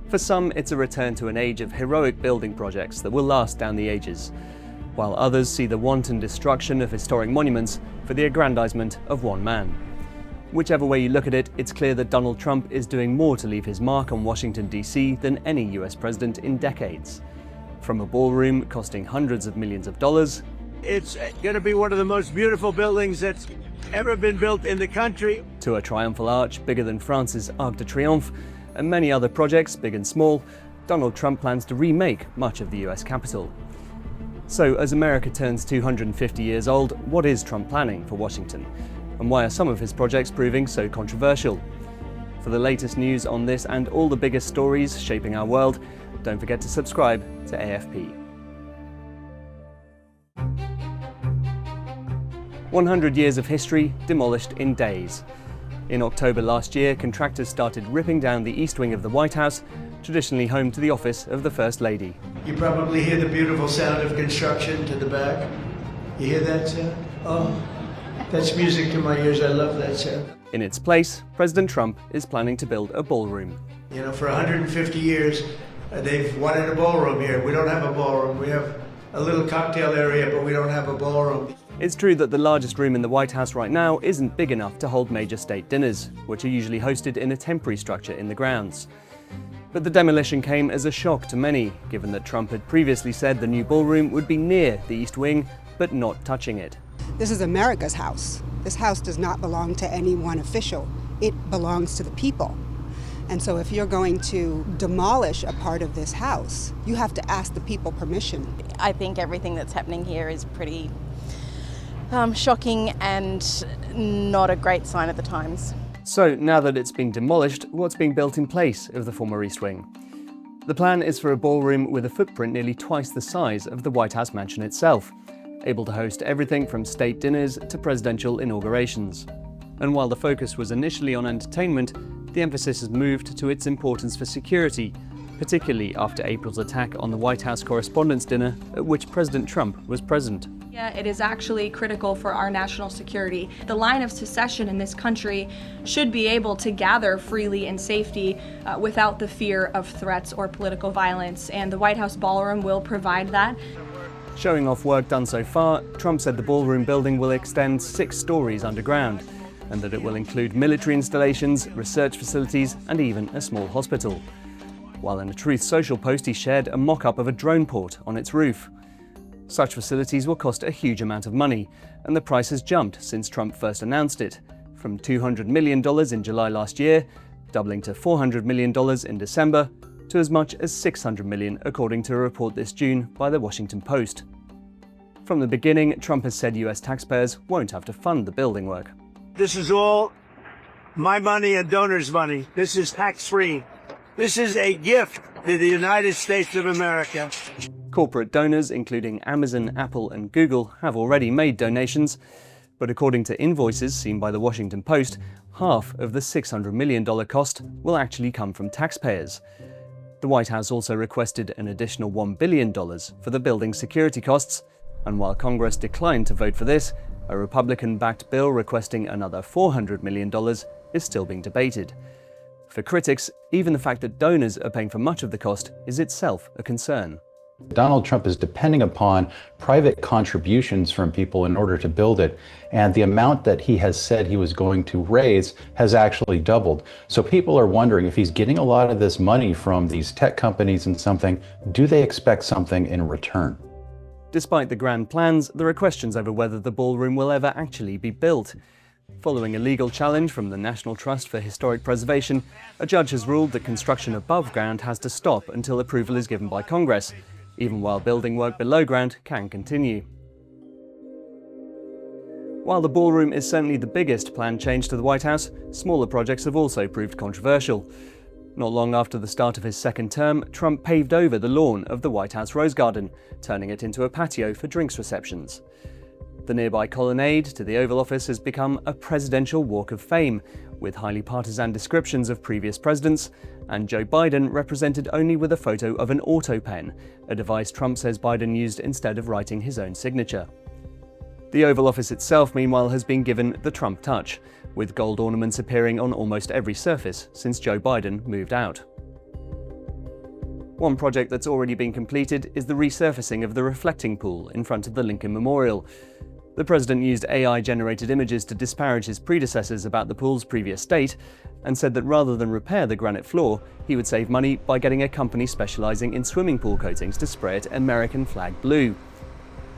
For some, it's a return to an age of heroic building projects that will last down the ages, while others see the wanton destruction of historic monuments for the aggrandizement of one man. Whichever way you look at it, it's clear that Donald Trump is doing more to leave his mark on Washington, D.C. than any US president in decades. From a ballroom costing hundreds of millions of dollars, it's going to be one of the most beautiful buildings that's ever been built in the country, to a triumphal arch bigger than France's Arc de Triomphe, and many other projects, big and small, Donald Trump plans to remake much of the US Capitol. So, as America turns 250 years old, what is Trump planning for Washington? And why are some of his projects proving so controversial? For the latest news on this and all the biggest stories shaping our world, don't forget to subscribe to AFP. 100 years of history demolished in days. In October last year, contractors started ripping down the east wing of the White House, traditionally home to the office of the First Lady. You probably hear the beautiful sound of construction to the back. You hear that sound? Oh, that's music to my ears. I love that sound. In its place, President Trump is planning to build a ballroom. You know, for 150 years, they've wanted a ballroom here. We don't have a ballroom. We have a little cocktail area, but we don't have a ballroom. It's true that the largest room in the White House right now isn't big enough to hold major state dinners, which are usually hosted in a temporary structure in the grounds. But the demolition came as a shock to many, given that Trump had previously said the new ballroom would be near the East Wing, but not touching it. This is America's house. This house does not belong to any one official. It belongs to the people. And so if you're going to demolish a part of this house, you have to ask the people permission. I think everything that's happening here is pretty shocking and not a great sign of the times. So now that it's been demolished, what's being built in place of the former East Wing? The plan is for a ballroom with a footprint nearly twice the size of the White House mansion itself, able to host everything from state dinners to presidential inaugurations. And while the focus was initially on entertainment, the emphasis has moved to its importance for security, particularly after April's attack on the White House Correspondents' Dinner, at which President Trump was present. Yeah, it is actually critical for our national security. The line of succession in this country should be able to gather freely in safety without the fear of threats or political violence, and the White House Ballroom will provide that. Showing off work done so far, Trump said the ballroom building will extend 6 stories underground, and that it will include military installations, research facilities, and even a small hospital. While in a Truth Social post he shared a mock-up of a drone port on its roof. Such facilities will cost a huge amount of money, and the price has jumped since Trump first announced it, from $200 million in July last year, doubling to $400 million in December, to as much as $600 million according to a report this June by the Washington Post. From the beginning, Trump has said US taxpayers won't have to fund the building work. This is all my money and donors' money. This is tax-free. This is a gift to the United States of America. Corporate donors, including Amazon, Apple, and Google, have already made donations, but according to invoices seen by the Washington Post, half of the $600 million cost will actually come from taxpayers. The White House also requested an additional $1 billion for the building's security costs, and while Congress declined to vote for this, a Republican-backed bill requesting another $400 million is still being debated. For critics, even the fact that donors are paying for much of the cost is itself a concern. Donald Trump is depending upon private contributions from people in order to build it, and the amount that he has said he was going to raise has actually doubled. So people are wondering, if he's getting a lot of this money from these tech companies and something, do they expect something in return? Despite the grand plans, there are questions over whether the ballroom will ever actually be built. Following a legal challenge from the National Trust for Historic Preservation, a judge has ruled that construction above ground has to stop until approval is given by Congress, even while building work below ground can continue. While the ballroom is certainly the biggest planned change to the White House, smaller projects have also proved controversial. Not long after the start of his second term, Trump paved over the lawn of the White House Rose Garden, turning it into a patio for drinks receptions. The nearby Colonnade to the Oval Office has become a presidential walk of fame, with highly partisan descriptions of previous presidents, and Joe Biden represented only with a photo of an auto pen, a device Trump says Biden used instead of writing his own signature. The Oval Office itself, meanwhile, has been given the Trump touch, with gold ornaments appearing on almost every surface since Joe Biden moved out. One project that's already been completed is the resurfacing of the reflecting pool in front of the Lincoln Memorial. The president used AI-generated images to disparage his predecessors about the pool's previous state and said that rather than repair the granite floor, he would save money by getting a company specializing in swimming pool coatings to spray it American flag blue.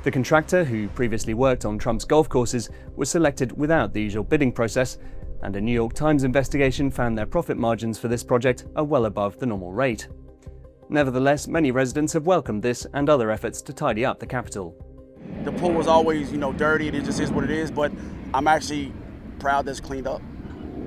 The contractor, who previously worked on Trump's golf courses, was selected without the usual bidding process, and a New York Times investigation found their profit margins for this project are well above the normal rate. Nevertheless, many residents have welcomed this and other efforts to tidy up the Capitol. The pool was always, dirty, and it just is what it is, but I'm actually proud that it's cleaned up.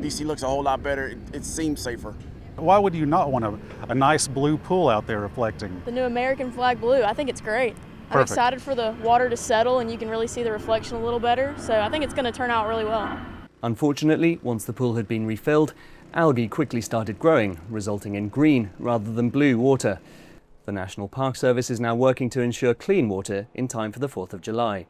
DC looks a whole lot better. It seems safer. Why would you not want a nice blue pool out there reflecting? The new American flag blue, I think it's great. I'm Perfect. excited for the water to settle and you can really see the reflection a little better, so I think it's going to turn out really well. Unfortunately, once the pool had been refilled, algae quickly started growing, resulting in green rather than blue water. The National Park Service is now working to ensure clean water in time for the 4th of July.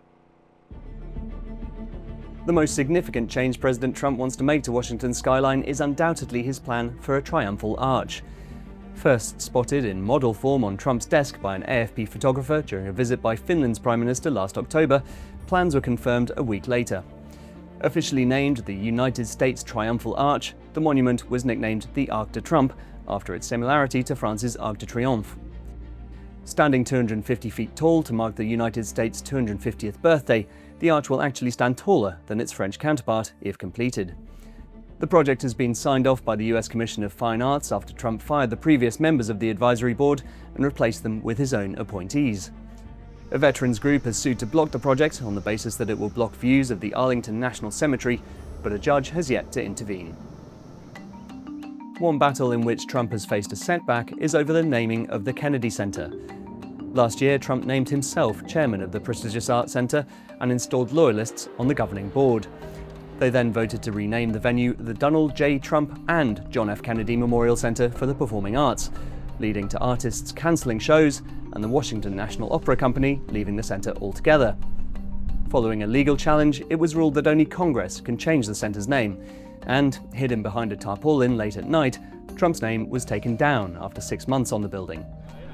The most significant change President Trump wants to make to Washington's skyline is undoubtedly his plan for a triumphal arch. First spotted in model form on Trump's desk by an AFP photographer during a visit by Finland's Prime Minister last October, plans were confirmed a week later. Officially named the United States Triumphal Arch, the monument was nicknamed the Arc de Trump after its similarity to France's Arc de Triomphe. Standing 250 feet tall to mark the United States' 250th birthday, the arch will actually stand taller than its French counterpart if completed. The project has been signed off by the US Commission of Fine Arts after Trump fired the previous members of the advisory board and replaced them with his own appointees. A veterans group has sued to block the project on the basis that it will block views of the Arlington National Cemetery, but a judge has yet to intervene. One battle in which Trump has faced a setback is over the naming of the Kennedy Center. Last year, Trump named himself chairman of the prestigious Art Center and installed loyalists on the governing board. They then voted to rename the venue the Donald J. Trump and John F. Kennedy Memorial Center for the Performing Arts, leading to artists canceling shows and the Washington National Opera Company leaving the center altogether. Following a legal challenge, it was ruled that only Congress can change the center's name, and, hidden behind a tarpaulin late at night, Trump's name was taken down after 6 months on the building.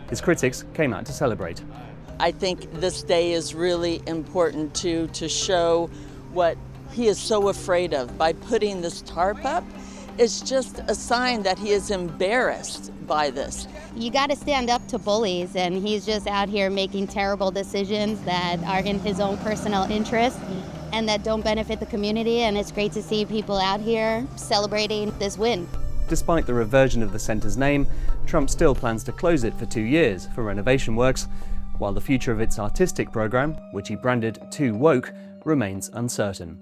His critics came out to celebrate. I think this day is really important to show what he is so afraid of. By putting this tarp up, it's just a sign that he is embarrassed by this. You got to stand up to bullies, and he's just out here making terrible decisions that are in his own personal interest and that don't benefit the community, and it's great to see people out here celebrating this win. Despite the reversion of the center's name, Trump still plans to close it for 2 years for renovation works, while the future of its artistic program, which he branded Too Woke, remains uncertain.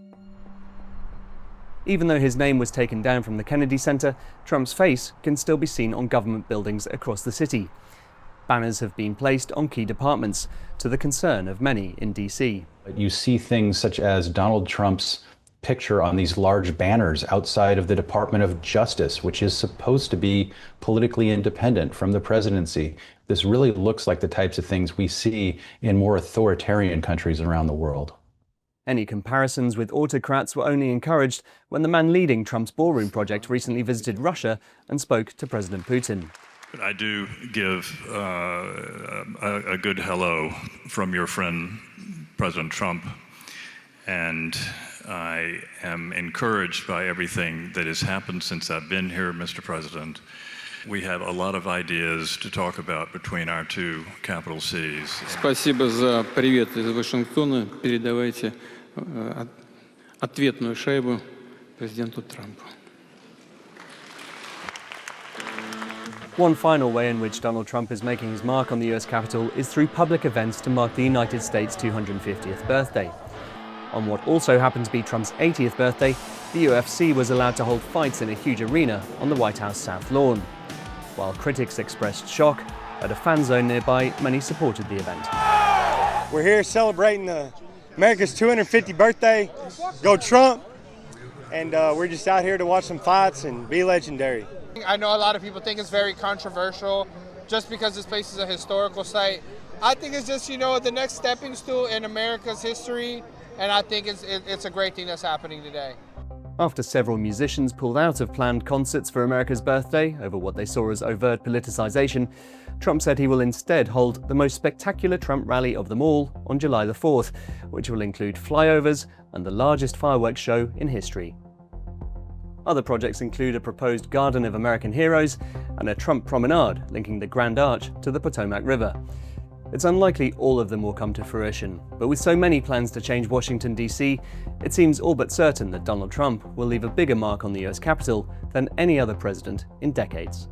Even though his name was taken down from the Kennedy Center, Trump's face can still be seen on government buildings across the city. Banners have been placed on key departments, to the concern of many in DC. You see things such as Donald Trump's picture on these large banners outside of the Department of Justice, which is supposed to be politically independent from the presidency. This really looks like the types of things we see in more authoritarian countries around the world. Any comparisons with autocrats were only encouraged when the man leading Trump's Ballroom project recently visited Russia and spoke to President Putin. I do give a good hello from your friend, President Trump, and I am encouraged by everything that has happened since I've been here, Mr. President. We have a lot of ideas to talk about between our two capital cities. Спасибо за привет из Вашингтона. Передавайте ответную шайбу президенту Трампу. One final way in which Donald Trump is making his mark on the US Capitol is through public events to mark the United States' 250th birthday. On what also happened to be Trump's 80th birthday, the UFC was allowed to hold fights in a huge arena on the White House South Lawn. While critics expressed shock, at a fan zone nearby, many supported the event. We're here celebrating America's 250th birthday. Go Trump! And we're just out here to watch some fights and be legendary. I know a lot of people think it's very controversial just because this place is a historical site. I think it's just, the next stepping stool in America's history, and I think it's a great thing that's happening today. After several musicians pulled out of planned concerts for America's birthday over what they saw as overt politicization, Trump said he will instead hold the most spectacular Trump rally of them all on July the 4th, which will include flyovers and the largest fireworks show in history. Other projects include a proposed Garden of American Heroes and a Trump promenade linking the Grand Arch to the Potomac River. It's unlikely all of them will come to fruition, but with so many plans to change Washington, D.C., it seems all but certain that Donald Trump will leave a bigger mark on the US Capitol than any other president in decades.